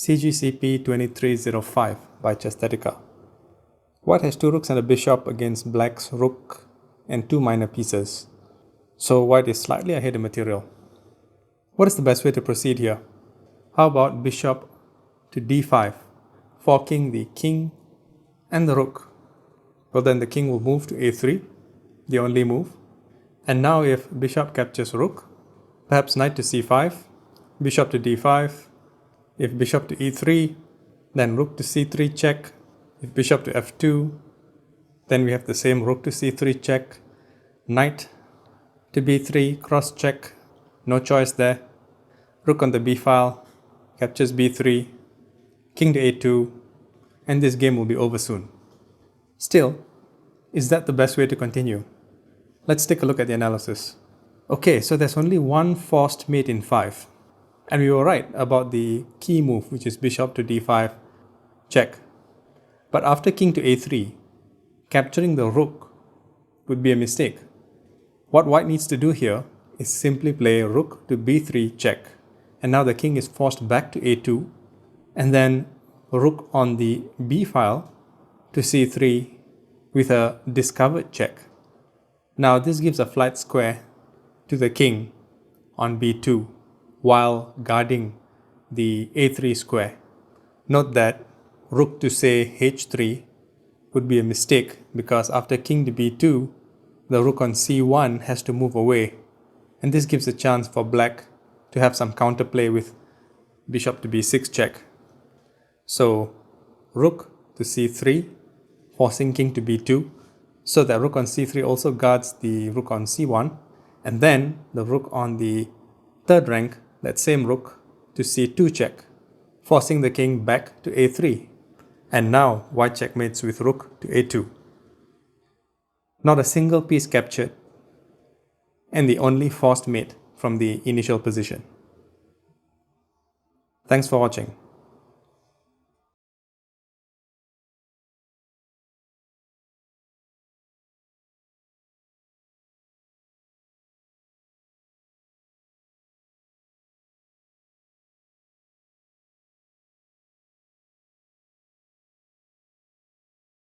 CGCP 2305 by Chesthetica. White has 2 rooks and a bishop against black's rook and 2 minor pieces. So white is slightly ahead in material. What is the best way to proceed here? How about bishop to d5, forking the king and the rook? Well, then the king will move to a3, the only move. And now if bishop captures rook, perhaps knight to c5, bishop to d5, if bishop to e3, then rook to c3 check. If bishop to f2, then we have the same rook to c3 check, knight to b3 cross check, no choice there. Rook on the b file, captures b3, king to a2, and this game will be over soon. Still, is that the best way to continue? Let's take a look at the analysis. Okay, so there's only one forced mate in 5. And we were right about the key move, which is bishop to d5, check. But after king to a3, capturing the rook would be a mistake. What white needs to do here is simply play rook to b3 check. And now the king is forced back to a2, and then rook on the b file to c3 with a discovered check. Now this gives a flight square to the king on b2 while guarding the a3 square. Note that rook to say h3 would be a mistake because after king to b2, the rook on c1 has to move away, and this gives a chance for black to have some counterplay with bishop to b6 check. So rook to c3, forcing king to b2, so that rook on c3 also guards the rook on c1, and then the rook on the third rank, that same rook, to c2 check, forcing the king back to a3. And now white checkmates with rook to a2. Not a single piece captured, and the only forced mate from the initial position. Thanks for watching.